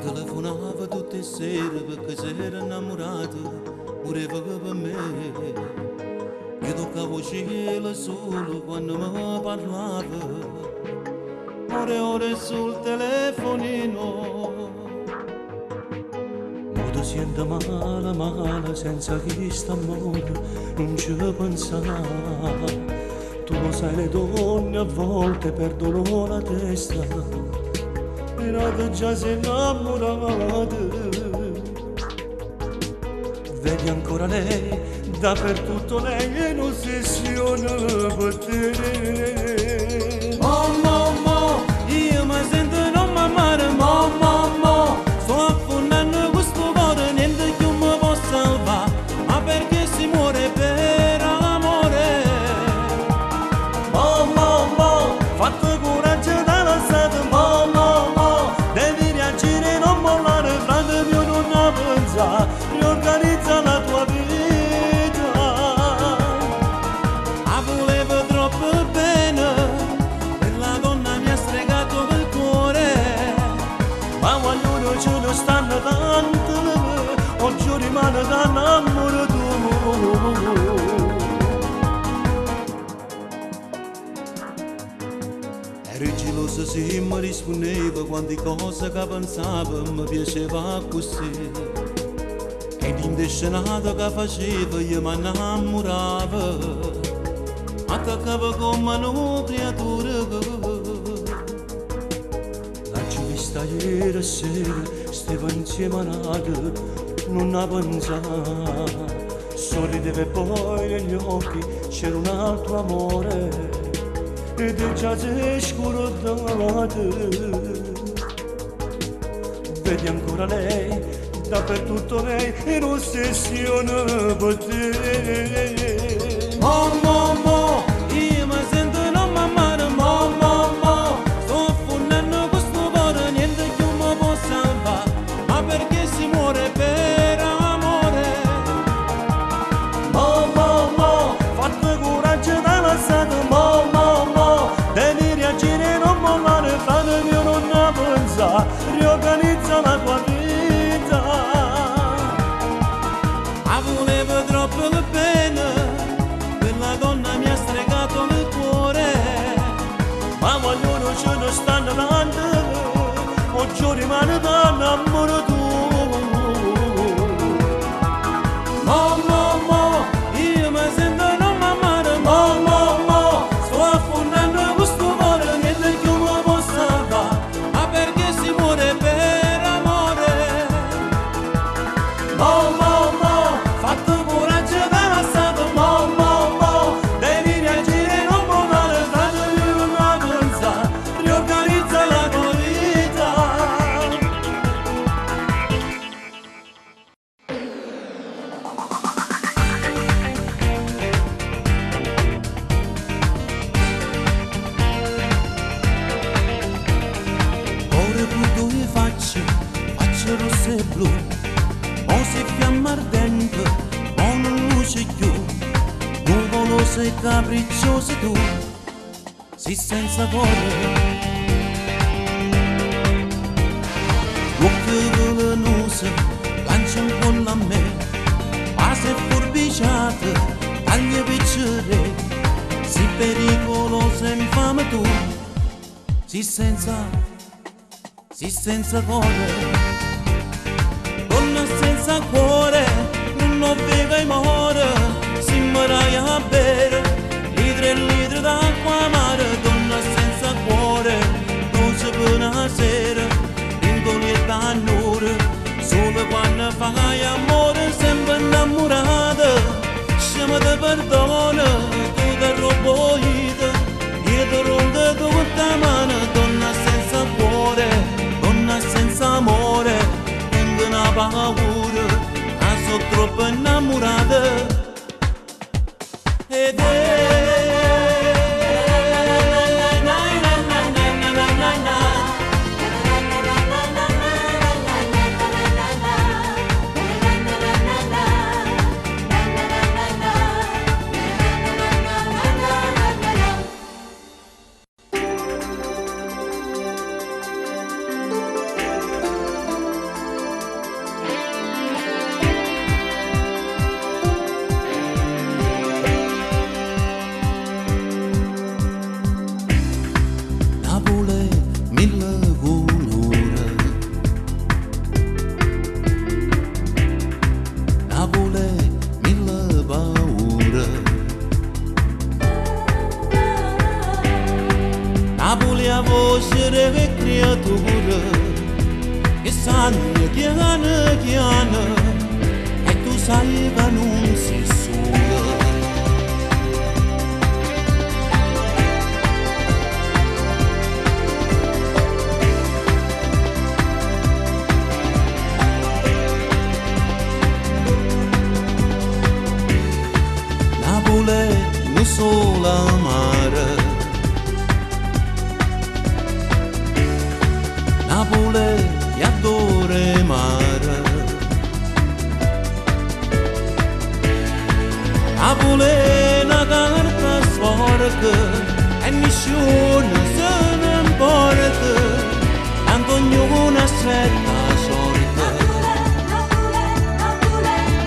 telefonava tutte le sere perché si era innamorata pure per me. Io toccavo cielo solo quando mi parlava, ore sul telefonino. Ma ti senti male senza chi sta amore, non ci pensare. Tu lo sai, le donne a volte perdono la testa, però tu già sei innamorata. Vedi ancora lei, dappertutto lei è un'ossessione per te. Mo, io mi sento non mi amare, mo, sto affondando questo cuore, niente più mi può salvare, ma perché si muore per amore. Mo, fatto coraggio da lasciare, mo, devi reagire, non mollare, frate mio non ne pensa, riorganizza la tua vita. La volevo troppo bene, quella donna mi ha stregato il cuore, ma ognuno ce ne stanno tanto, oggi rimane da innamorato. Eri gelosa se mi rispondeva quante cose che pensavo mi piaceva così, ed indescenato che faceva io mi innamoravo, attaccava come una creatura. L'ho vista ieri sera, stava insieme a Nadia, non la pensava, sorrideva e poi negli occhi c'era un altro amore, ed già si è scordato. Vedi ancora lei, dappertutto lei è un'ossessione per te. Mo, io mi sento non mi amare, mo, sto affondando questo cuore, niente più mi può salvare, ma perché si muore per amore. Mo, fatto coraggio da lasciare, mo, devi reagire, non mollare, frate mio non ne pensa, riorganizza la tua vita. La volevo troppo bene, quella donna mi ha stregato il cuore, ma ognuno ce ne stanno tanto, oggi rimane da innamorato. Mo, io mi sento non mi amare, mo, sto affondando questo cuore, niente più mi può salvare, ma perché si muore per amore. Mo, fatto coraggio da lasciato, mo, devi reagire, non mollare, frate mio non la pensa, riorganizza la tua vita. Ore più due facce rosse e blu, o si fiamma ardente, o non luce più, nuvolose e capricciose tu, si senza cuore. Occhio velenoso, lancia un po' a me, base forbiciate, taglia piccere, si pericolosa e infame tu, si senza cuore. Donna senza cuore, non vive e muore, si muore a bere, litri d'acqua amara. Donna senza cuore, non si può una sera, indolietta a nure, solo quando fai amore, sempre innamorata, scema di perdono, tu ti roboita, dietro ronda tutta mano. Donna senza cuore, donna senza amore, tengo una paura, sono troppo innamorata. Ed crescere e creatura che sanno chiana e tu sai che non si sola. Napoli non sola mare, Napoli e adore mare, Napoli è una carta sporca e nessuno se ne importa, tanto ognuno aspetta sorte.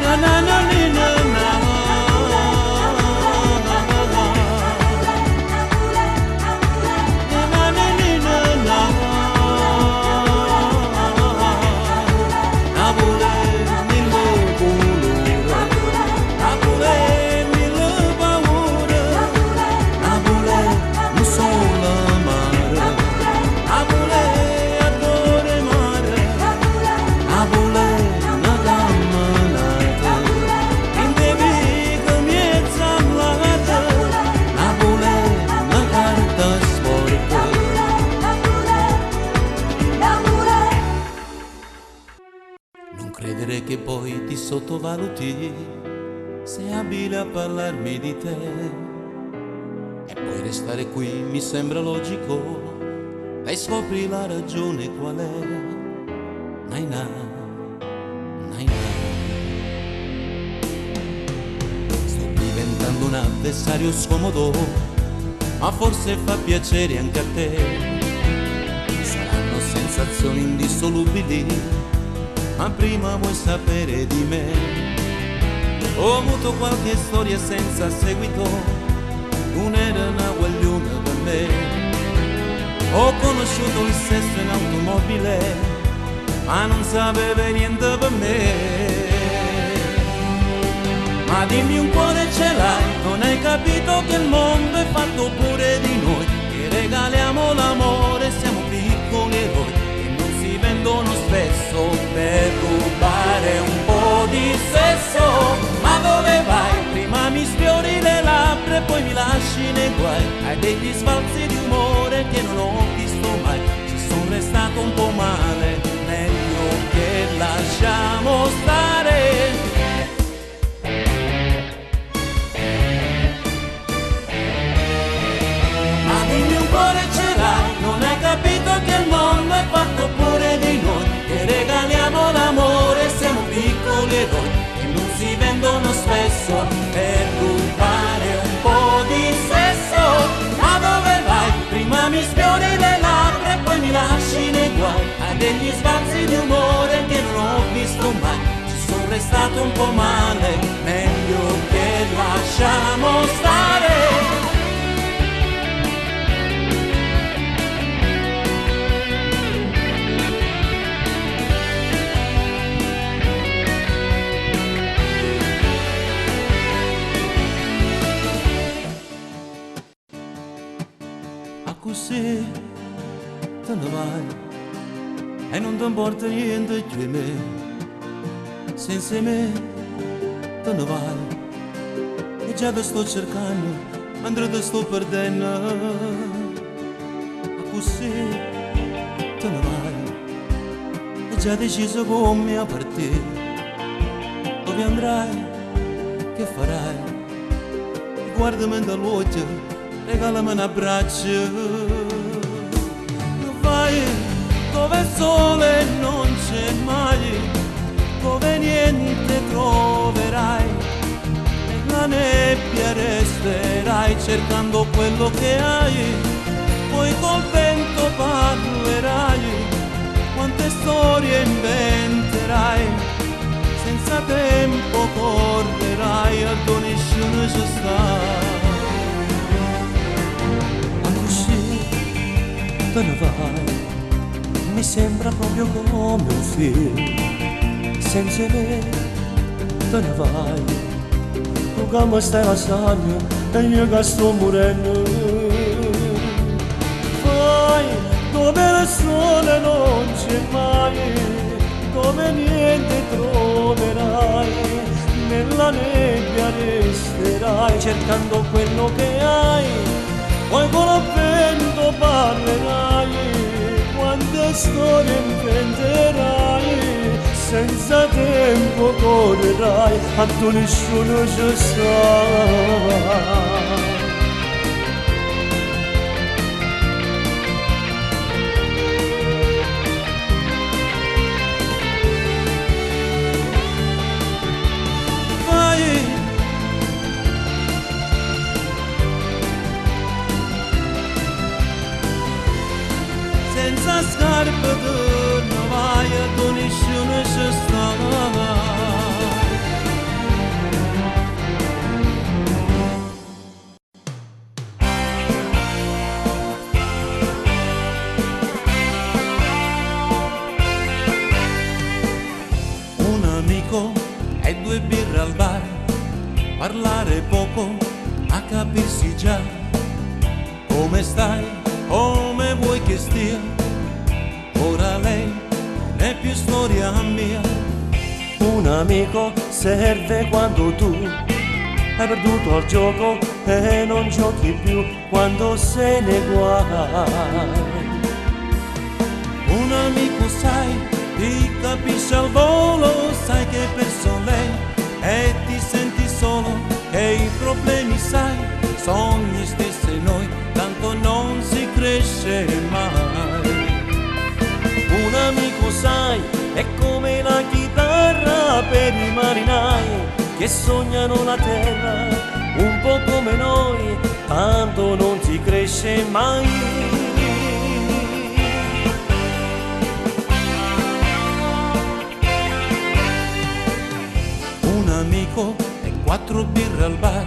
Na na na na na. Credere che poi ti sottovaluti se abile a parlarmi di te e poi restare qui mi sembra logico e scopri la ragione qual è. Naina, naina. Sto diventando un avversario scomodo, ma forse fa piacere anche a te. Saranno sensazioni indissolubili, ma prima vuoi sapere di me. Ho avuto qualche storia senza seguito, non era una guagliona per me. Ho conosciuto il sesso in automobile, ma non sapeva niente per me. Ma dimmi, un cuore ce l'hai, non hai capito che il mondo è fatto pure di noi, che regaliamo l'amore, siamo piccoli eroi che non si vendono spesso per rubare un po' di sesso. Ma dove vai? Prima mi sfiori le labbra e poi mi lasci nei guai. Hai degli sbalzi di umore che non ho visto mai. Ci sono restato un po' male, meglio che lasciamo stare. Ma dimmi, un cuore ce l'hai, non hai capito che il mondo è fatto pure di noi, che regaliamo l'amore, siamo piccoli eroi che non si vendono spesso per rubare un po' di sesso. Ma dove vai? Prima mi sfiori le labbra e poi mi lasci nei guai. Hai degli sbalzi di umore che non ho visto mai. Ci sono restato un po' male, meglio che lasciamo stare. Così te ne vai e non ti importa niente più di me. Senza me te ne vai e già ti sto cercando mentre ti sto perdendo. Così te ne vai e già deciso come a partire. Dove andrai? Che farai? Guardami dall'occhio, regalami un abbraccio. Vai dove il sole non c'è mai, dove niente troverai, nella nebbia resterai cercando quello che hai, poi col vento parlerai, quante storie inventerai, senza tempo correrai a dove nessuno ci sta. Te ne vai, mi sembra proprio come un film, senza me te ne vai, tu che mi stai lasciando e io che sto morendo. Vai dove il sole non c'è mai, dove niente troverai, nella nebbia resterai cercando quello che hai, poi con il vento parlerai, quante storie inventerai, senza tempo correrai, a tu nessuno ci sa. Senza scarpe tu non vai, tu nessuno ci sta. Un amico e due birre al bar, parlare poco, a capirsi già. Come stai? Come vuoi che stia? Ora lei non è più storia mia. Un amico serve quando tu hai perduto il gioco e non giochi più quando se ne guai. Un amico sai, ti capisce al volo, sai che hai perso lei e ti senti solo, che i problemi sai, sono gli stessi noi, tanto non si cresce mai. Un amico sai, è come la chitarra per i marinai che sognano la terra, un po' come noi, tanto non si cresce mai. Un amico e quattro birre al bar,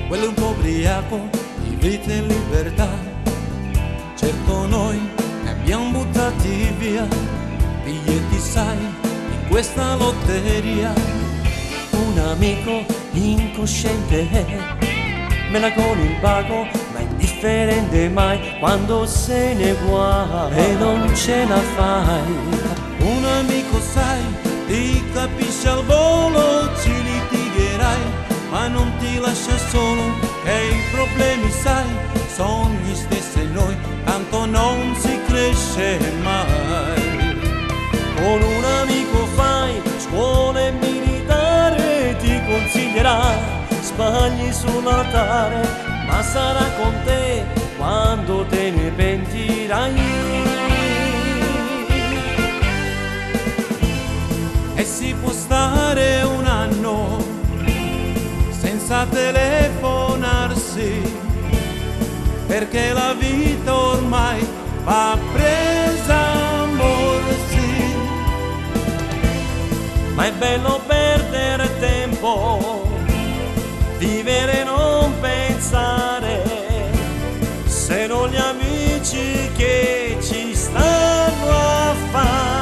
quello è un po' ubriaco di vita e libertà. Certo noi ne abbiamo buttati via biglietti sai in questa lotteria. Un amico incosciente me la con il baco, ma indifferente mai quando se ne guai e non ce la fai. Un amico sai, ti capisce al volo, ci litigherai, ma non ti lascia solo, e i problemi sai, sono gli stessi noi, tanto non si cresce mai. Con un amico fai scuola militare, ti consiglierà, sbagli sull'altare, ma sarà con te quando te ne pentirai. E si può stare un anno senza telefonarsi, perché la vita ormai va presa a morsi. Ma è bello perdere tempo, vivere e non pensare, se non gli amici che ci stanno a fare.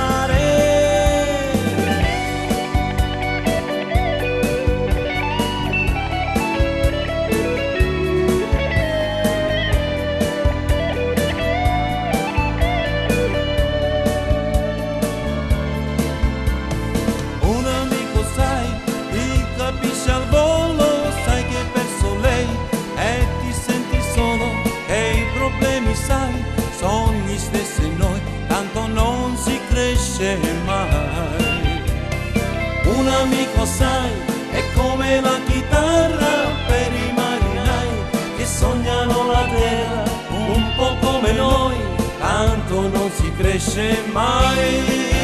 Al volo sai che hai perso lei e ti senti solo, e i problemi sai, sono gli stessi noi, tanto non si cresce mai. Un amico sai, è come la chitarra per i marinai che sognano la terra, un po' come noi, tanto non si cresce mai.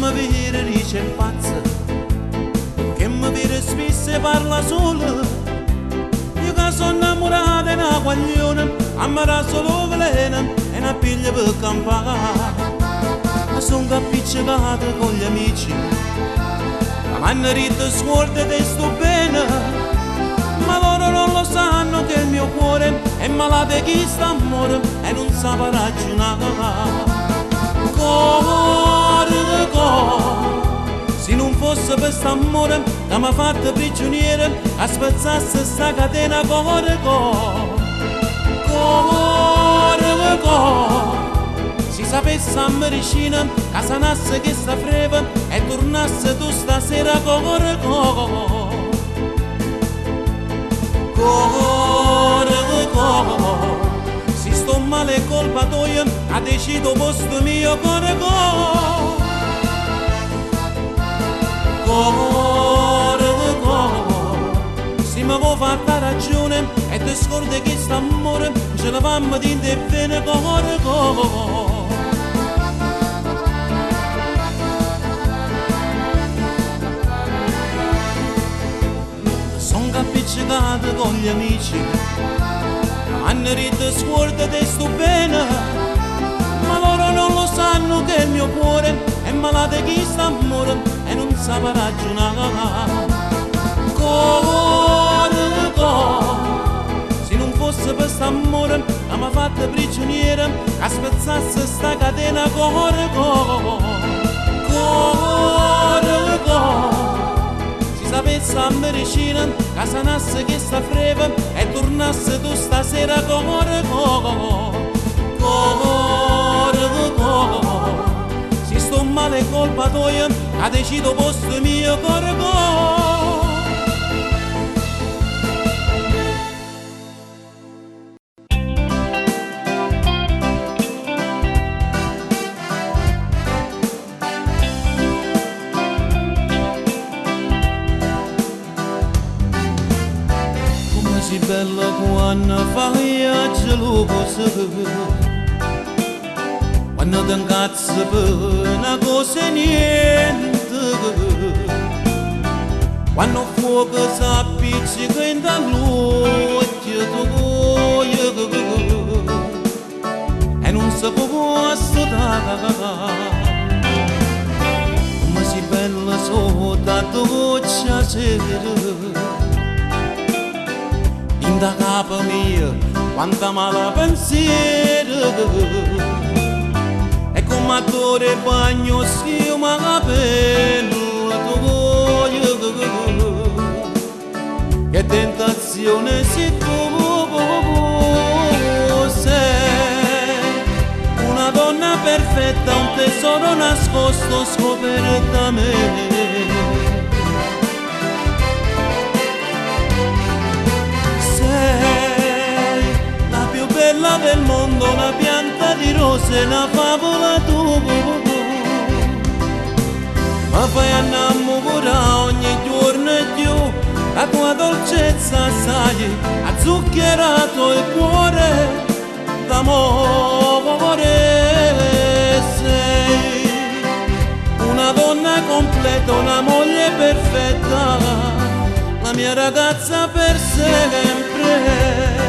Mi vede dice il pazzo, che mi vede spesso e parla solo. Io che sono innamorato di una guaglione, a me dà solo veleno e una piglia per campare. sono appiccicata con gli amici, ma m'hanno detto scorda te sto bene, ma loro non lo sanno che il mio cuore è malato e chi sta amore e non sa ragionare. Cuore, cuore, se non fosse per st'amore che mi ha fatto prigioniere, a spezzasse sta catena. Cuore, cuore, cuore, cuore, si sapesse a medicina che sanasse che sta freva e tornasse tu stasera. Cuore, cuore, cuore, cuore, se sto male è colpa tua, ha deciso posto mio. Cuore, cuore, cuore, cuore, se mi vuoi fatta ragione e ti scordi che st'amore ce la fammi di te bene. Cuore, cuore, appiccicato con gli amici, hanno detto scorda te sto bene, ma loro non lo sanno che il mio cuore è malato e chi sta amore e non sa ragionare. Cuore, cuore, se non fosse per st'amore che mi ha fatto prigioniere, a spezzasse sta catena. Cuore, cuore, cuore, cuore, sapesse a medicina che sanasse che sta freva e tornasse tu stasera. Cuore, cuore, cuore, cuore, se sto male è colpa tua, ha deciso posto mio. Cuore, cuore, bella quando fai a geloso, quando ti incazzi per una cosa e niente, quando fuoco si appiccica in dall'occhio tuo e non si può assolutare. Come si bella sotto a doccia sera, da capo mio quanta mala pensiero, e come attore bagno schiuma capello tuo, che tentazione se tu sei una donna perfetta, un tesoro nascosto scoperto da me. La più bella del mondo, una pianta di rose, una favola tu, ma fai innamorare ogni giorno e più, la tua dolcezza sai, ha zuccherato il cuore d'amore. Sei una donna completa, una moglie perfetta, la mia ragazza per sempre.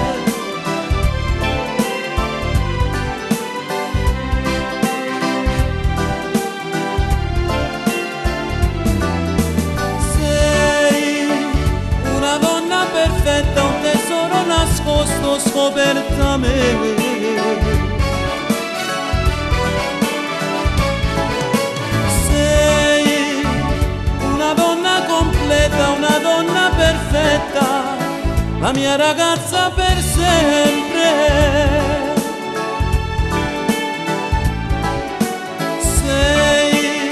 Sei una donna perfetta, un tesoro nascosto scoperto a me. Una donna perfetta, la mia ragazza per sempre. Sei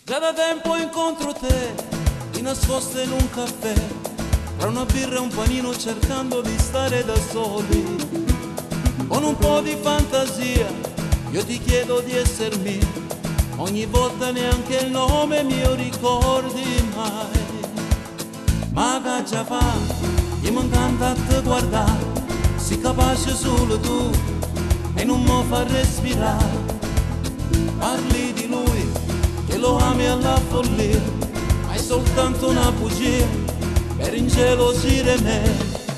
già da tempo incontro te, di nascosto in un caffè, tra una birra e un panino cercando di stare da soli. Con un po' di fantasia io ti chiedo di essere mia, ogni volta neanche il nome mio ricordi mai. Ma che già fa, io mi incanta a te guardare, sei capace solo tu e non mi fa respirare. Parli di lui, che lo ami alla follia, ma è soltanto una bugia per per in cielo me,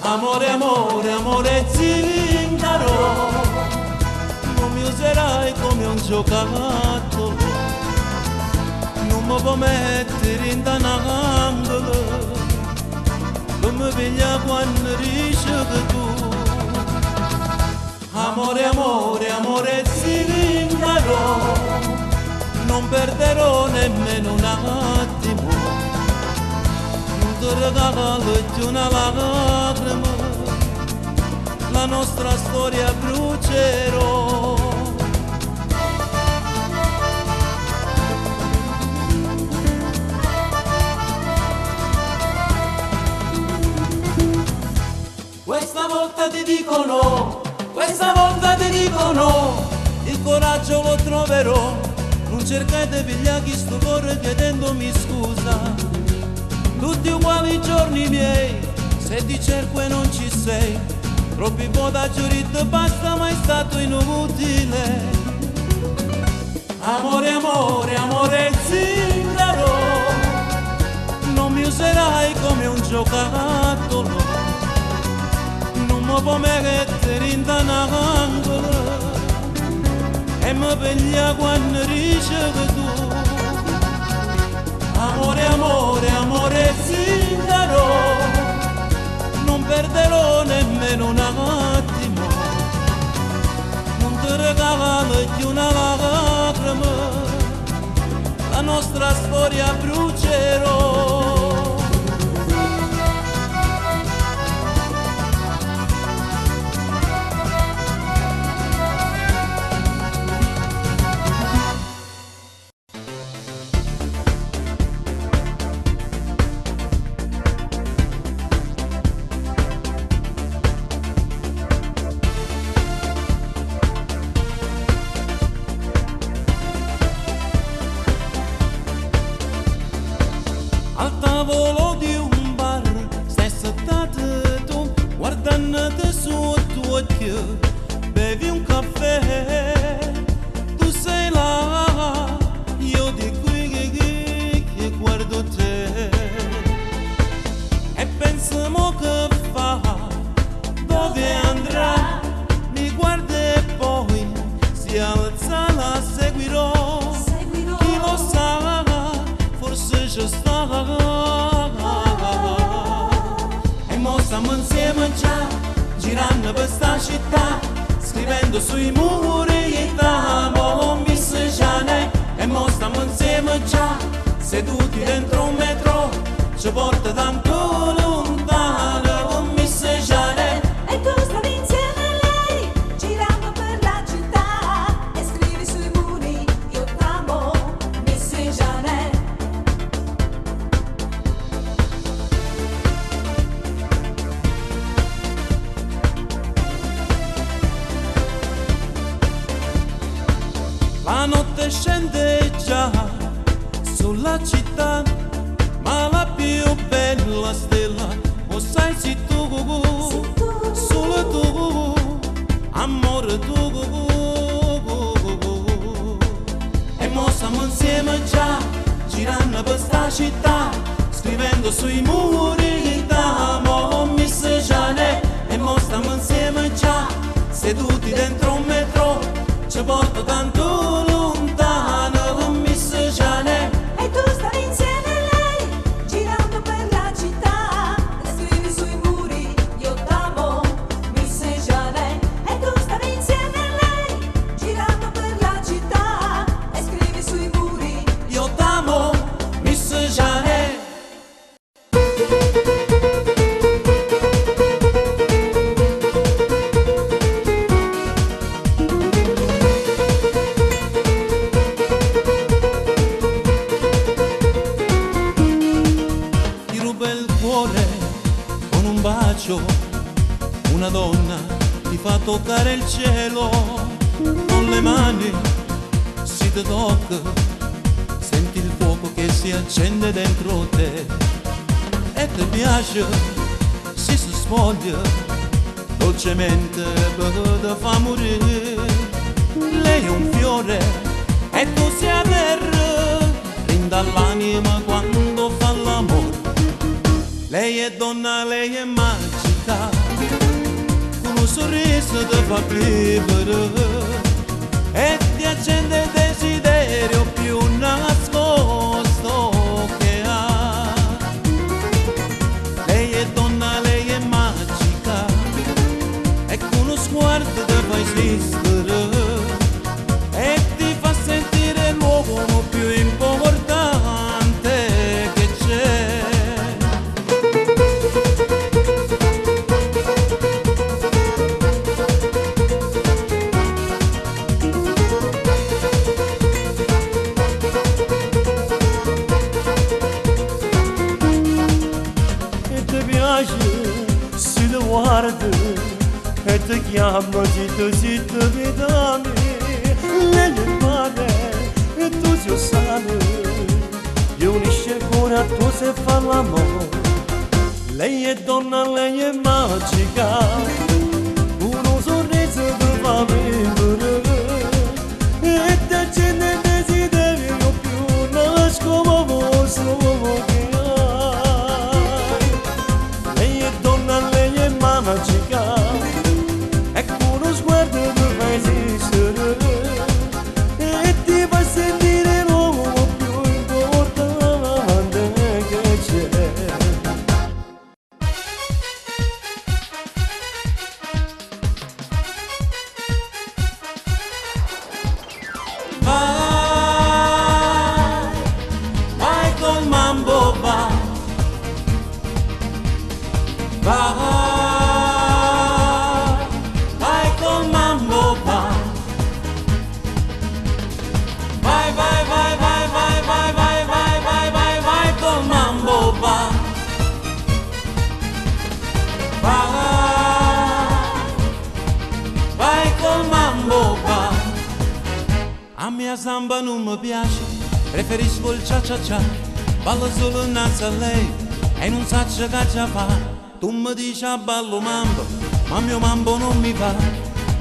amore, amore, amore zingaro, non mi userai come un giocattolo, non mi puoi mettere in un angolo, come veglia quando riesci tu. Amore, amore, amore zingaro, non perderò nemmeno un attimo, non ti regalo più una lacrima, la nostra storia brucerò. Questa volta ti dico no, questa volta ti dico no, il coraggio lo troverò, non cercate pigliare chi sto cuore chiedendomi scusa, tutti uguali i giorni miei, se ti cerco e non ci sei, troppi voti giurito basta, mai stato inutile. Amore, amore, amore zingaro, non mi userai come un giocattolo, non mi puoi mettere in un angolo e mi piglia quando ricevi tu. Amore, amore, amore zingaro, non perderò nemmeno un attimo, non ti regalo più una lacrima, la nostra storia brucerò. Al tavolo di un bar stai seduto tu, guardandoti sotto occhio, bevi un caffè, tu sei là, io di qui che guardo te e pensiamo che fa, dove andrà, mi guarda e poi si alza, la seguirò, chi lo sa, forse ci sta. E mo stiamo insieme già, girando per sta città, scrivendo sui muri t'amo, Miss Jane. E mo stiamo insieme già, seduti dentro un metro, ci porta tanto lontano, Miss Jane. E tu stavi insieme a lei, girando per la città, e scrivi sui muri, io t'amo, Miss Jane. La notte scende già sulla città, ma la più bella stella, lo sai sei tu, solo tu, amore tu. E mo stiamo insieme già, girando per sta città, scrivendo sui muri t'amo, Miss Jane. E mo stiamo insieme già, seduti dentro un metro, ci porta tanto lontano, Miss Jane. E tu stavi insieme a lei, girando per la città, e scrivi sui muri, io t'amo, Miss Jane. E tu stavi insieme a lei, girando per la città, e scrivi sui muri, Io t'amo, Miss Jane. Ti ruba il cuore con un bacio, una donna ti fa toccare il cielo, con le mani si ti tocca, senti il fuoco che si accende dentro te e ti piace, si spoglia dolcemente perché ti fa morire. Lei è un fiore e tu sei a terra, rinda l'anima quando fa l'amore. Lei è donna, lei è magica, con un sorriso ti fa vivere e ti accende il desiderio più nascosto che ha. Lei è donna, lei è magica e con uno sguardo ti fa esistere e ti fa sentire l'uomo più importante che c'è. Si ti guarda e ti chiama zitto zitto vedami, lei è male e tu sei sale, io unisce ancora tu se fa l'amore. Lei è donna, lei è magica, uno sorriso ti fa vivere e ti accende il desiderio più nascosto che magica e con uno sguardo ti fa esistere e ti fa sentire l'uomo più importante che c'è. Vai col mambo, vai col mambo, vai col mambo, vai col mambo. A mia samba non mi piace, preferisco il cia cia cia, ballo solo innanzi a lei e non sa che già fa. Tu mi dici a ballo mambo, ma mio mambo non mi va.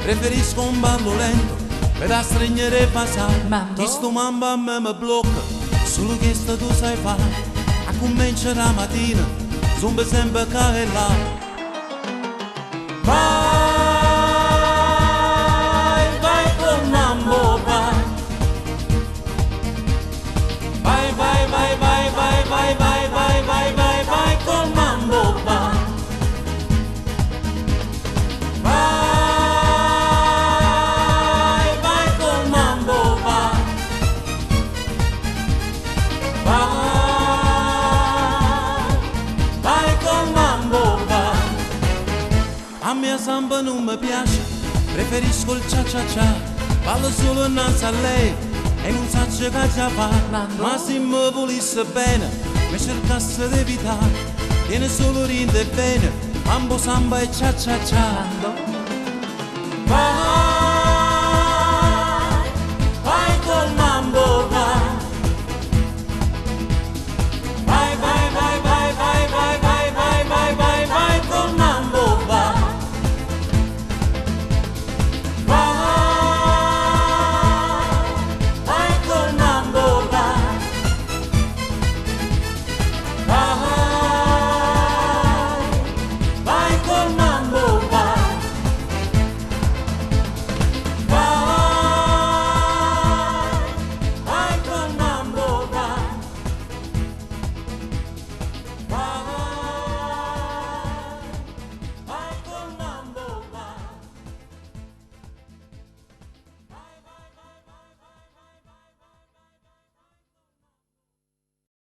Preferisco un ballo lento, per da stringere e passare. Chi sto mambo a me mi blocca, solo che sto tu sai fare. A cominciare la mattina, zumba sempre qua e là. Vai col mambo, vai col mambo, vai col mambo, vai col mambo. A mia samba non mi piace, preferisco il cia cia cia, ballo solo innanzi a lei e non sa che già fa. Ma se mi volesse bene, mi cercasse di evitare, tiene solo rinde bene, mambo samba e cia cia cia.